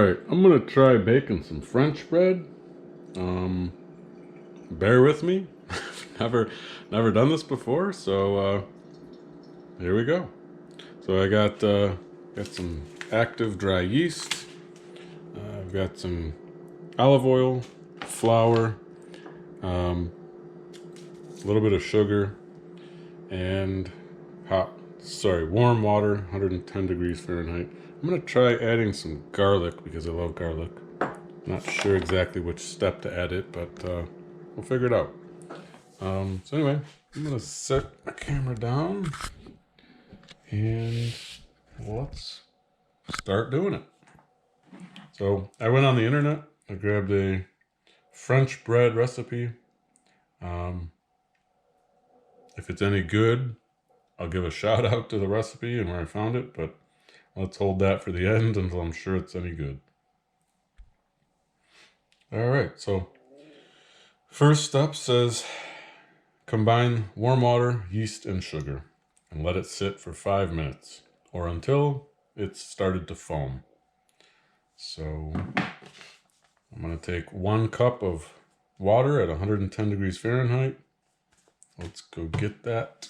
Alright, I'm gonna try baking some French bread. Bear with me. never done this before, so here we go. So I got some active dry yeast. I've got some olive oil, flour, a little bit of sugar, and warm water, 110 degrees Fahrenheit. I'm gonna try adding some garlic because I love garlic. Not sure exactly which step to add it, but we'll figure it out. So anyway, I'm gonna set the camera down and let's start doing it. So I went on the internet, I grabbed a French bread recipe. If it's any good, I'll give a shout out to the recipe and where I found it, but let's hold that for the end until I'm sure it's any good. All right, so first step says combine warm water, yeast, and sugar and let it sit for 5 minutes or until it's started to foam. So I'm going to take 1 cup of water at 110 degrees Fahrenheit. Let's go get that.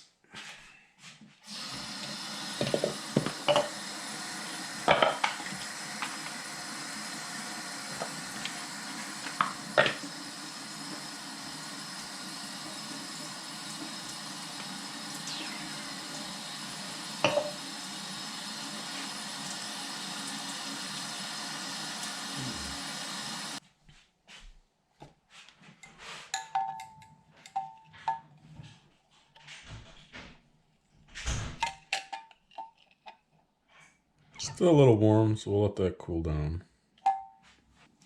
Still a little warm, so we'll let that cool down.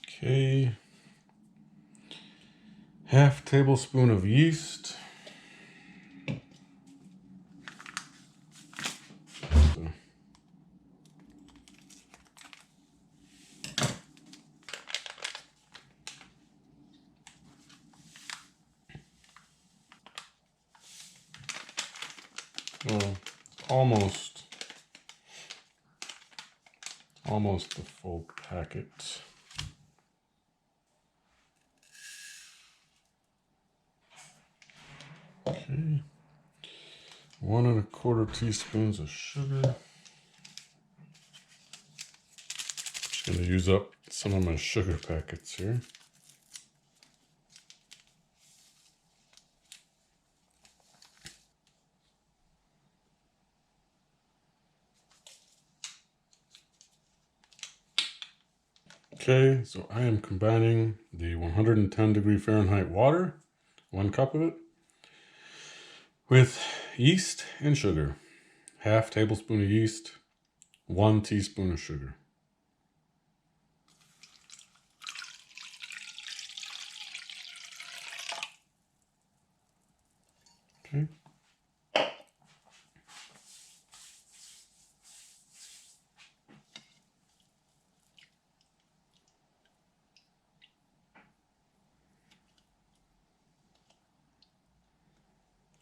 Okay. Half tablespoon of yeast. Well, almost the full packet. Okay. 1 1/4 teaspoons of sugar. Just gonna use up some of my sugar packets here. Okay, so I am combining the 110 degree Fahrenheit water, 1 cup of it, with yeast and sugar. Half tablespoon of yeast, 1 teaspoon of sugar. Okay.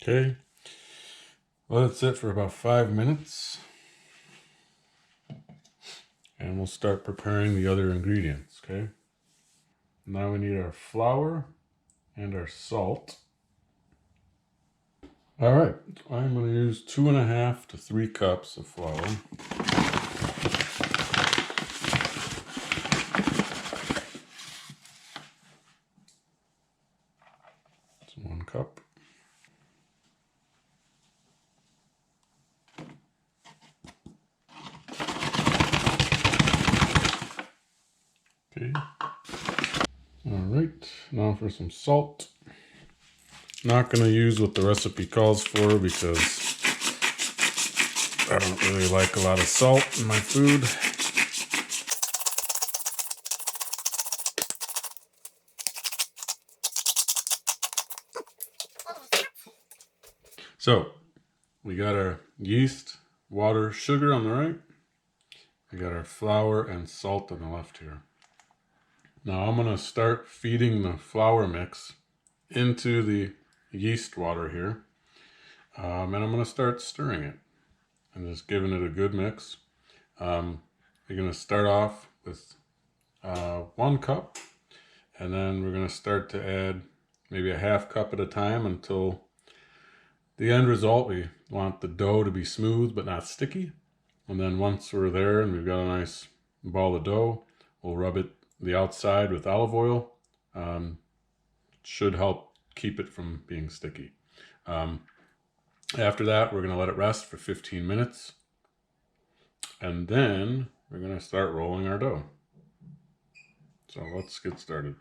Okay, let it sit for about 5 minutes and we'll start preparing the other ingredients, okay? Now we need our flour and our salt. All right, I'm gonna use 2.5 to 3 cups of flour. That's 1 cup. Okay. All right, now for some salt. Not gonna use what the recipe calls for because I don't really like a lot of salt in my food. So we got our yeast, water, sugar on the right. We got our flour and salt on the left here. Now I'm gonna start feeding the flour mix into the yeast water here. And I'm gonna start stirring it and just giving it a good mix. You're gonna start off with 1 cup, and then we're going to start to add maybe a half cup at a time until the end result. We want the dough to be smooth but not sticky. And then once we're there and we've got a nice ball of dough, we'll rub it the outside with olive oil. Should help keep it from being sticky. After that, we're going to let it rest for 15 minutes. And then we're going to start rolling our dough. So let's get started.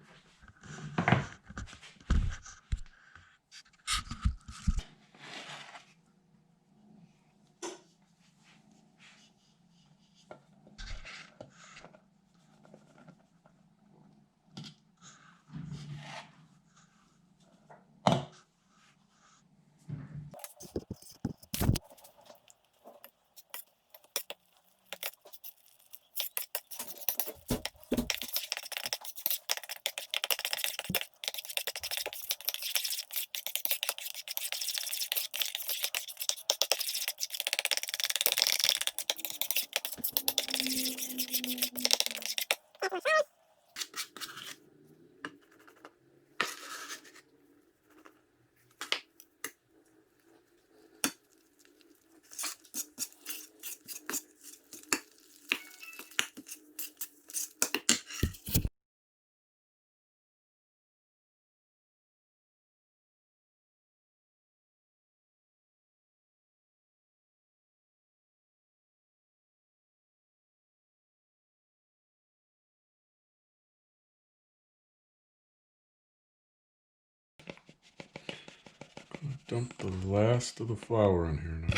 Dump the last of the flour in here now.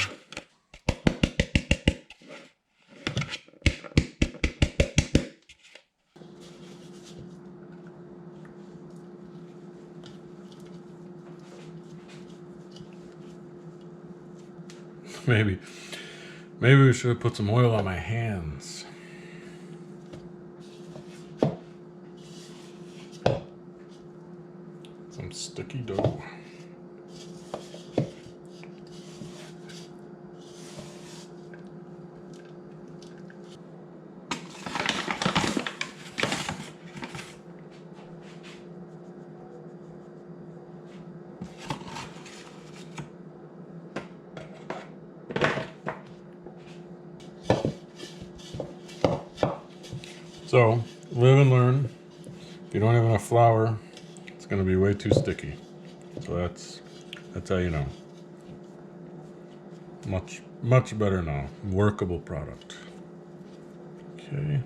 Maybe we should have put some oil on my hands. Some sticky dough. So, live and learn. If you don't have enough flour, it's going to be way too sticky. So that's how you know. Much better now. Workable product. Okay.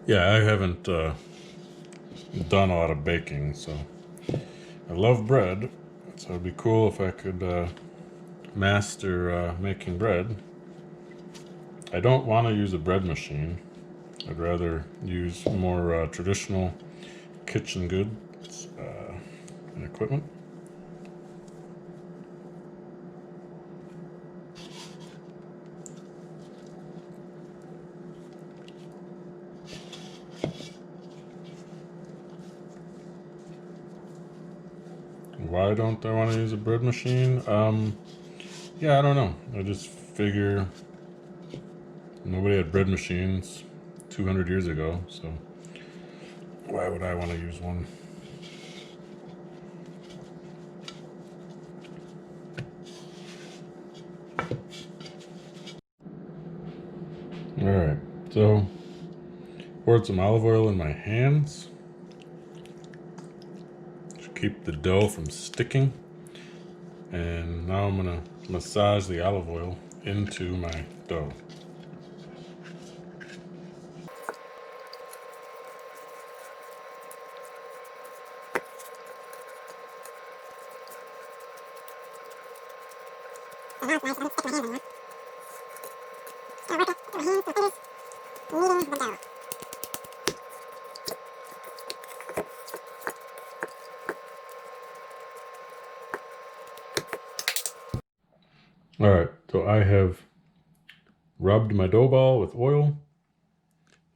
Yeah, I haven't done a lot of baking, so I love bread. So it'd be cool if I could master making bread. I don't want to use a bread machine. I'd rather use more traditional kitchen goods and equipment. Why don't I want to use a bread machine? Yeah, I don't know. I just figure nobody had bread machines 200 years ago, so why would I want to use one? Alright, so poured some olive oil in my hands to keep the dough from sticking. And now I'm going to massage the olive oil into my dough. Alright, so I have rubbed my dough ball with oil,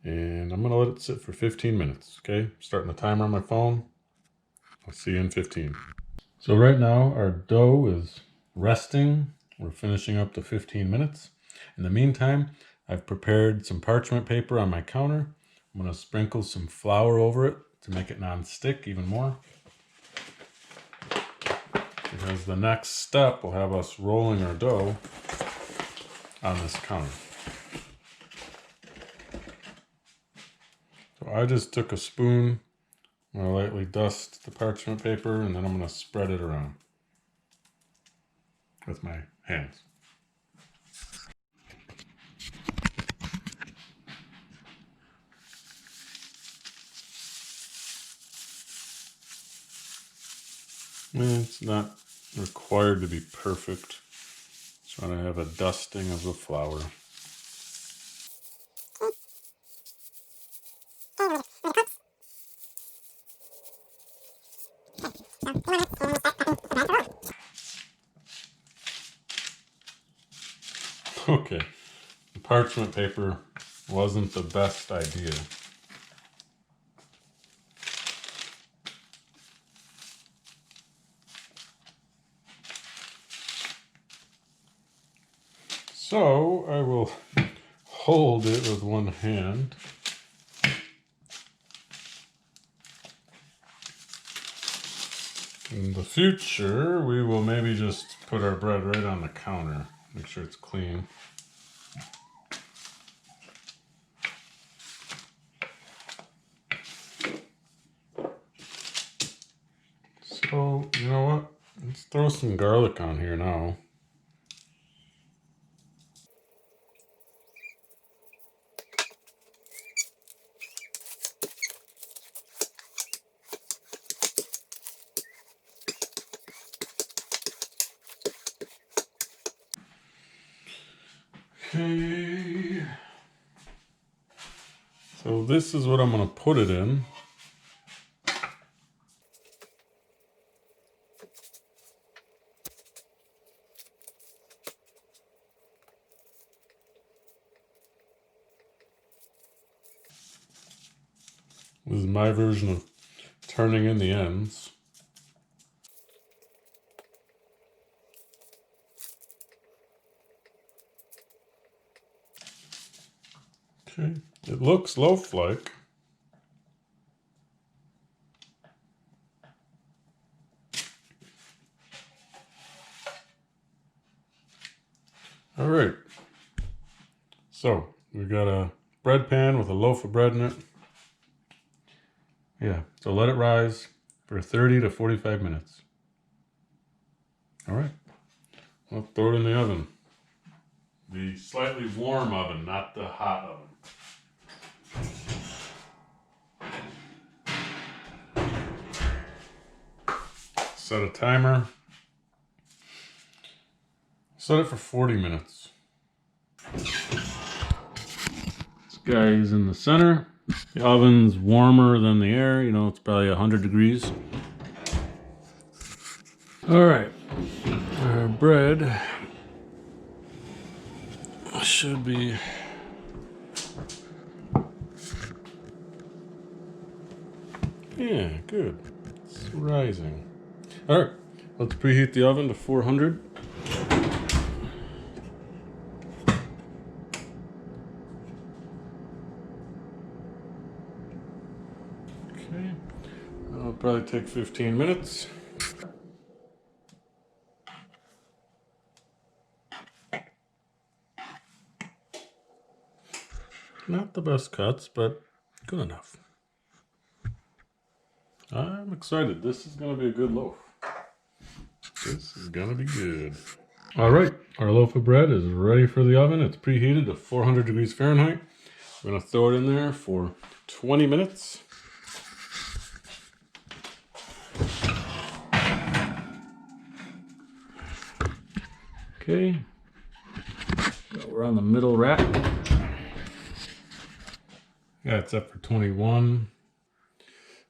and I'm going to let it sit for 15 minutes, okay? Starting the timer on my phone. I'll see you in 15. So right now our dough is resting. We're finishing up to 15 minutes. In the meantime, I've prepared some parchment paper on my counter. I'm going to sprinkle some flour over it to make it non-stick even more. Because the next step will have us rolling our dough on this counter. So I just took a spoon. I'm going to lightly dust the parchment paper and then I'm going to spread it around with my hands. It's not required to be perfect. Just want to have a dusting of the flour. Okay, the parchment paper wasn't the best idea. So I will hold it with one hand. In the future, we will maybe just put our bread right on the counter. Make sure it's clean. So, you know what? Let's throw some garlic on here now. Okay. So this is what I'm going to put it in. This is my version of turning in the ends. Okay, it looks loaf-like. All right, so we got a bread pan with a loaf of bread in it. Yeah, so let it rise for 30 to 45 minutes. All right, I'll throw it in the oven. The slightly warm oven, not the hot oven. Set a timer. Set it for 40 minutes. This guy is in the center. The oven's warmer than the air. You know, it's probably 100 degrees. All right, our bread should be good. It's rising. All right, let's preheat the oven to 400. Okay, that'll probably take 15 minutes. Not the best cuts, but good enough. I'm excited. This is going to be a good loaf. This is going to be good. All right, our loaf of bread is ready for the oven. It's preheated to 400 degrees Fahrenheit. We're going to throw it in there for 20 minutes. Okay, so we're on the middle rack. Yeah, it's up for 21.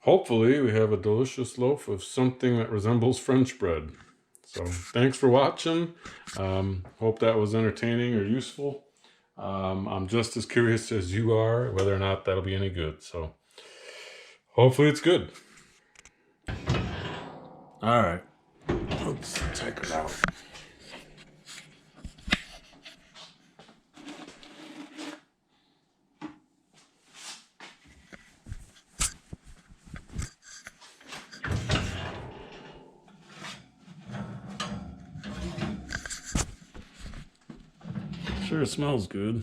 Hopefully we have a delicious loaf of something that resembles French bread. So thanks for watching. Hope that was entertaining or useful. I'm just as curious as you are whether or not that'll be any good. So hopefully it's good. All right. Let's take it out. Sure smells good.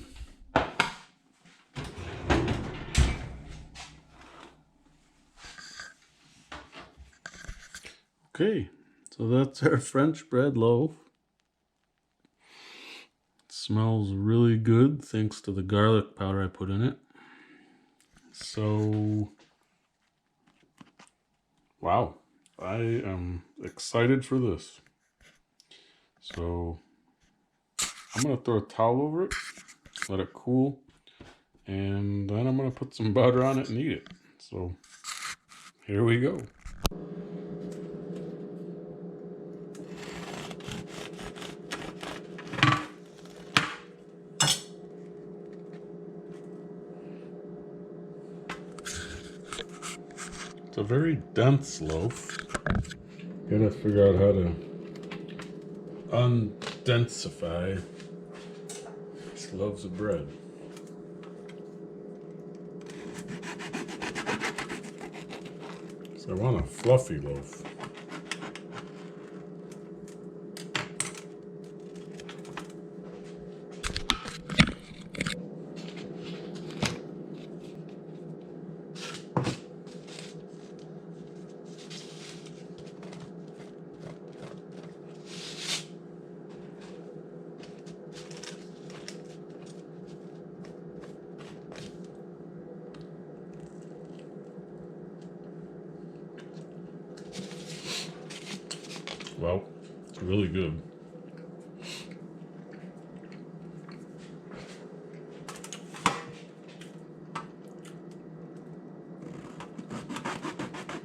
Okay, so that's our French bread loaf. It smells really good thanks to the garlic powder I put in it. So, wow, I am excited for this. So, I'm going to throw a towel over it, let it cool, and then I'm going to put some butter on it and eat it. So, here we go. It's a very dense loaf. Gotta figure out how to undensify these loaves of bread. So I want a fluffy loaf. Well, it's really good.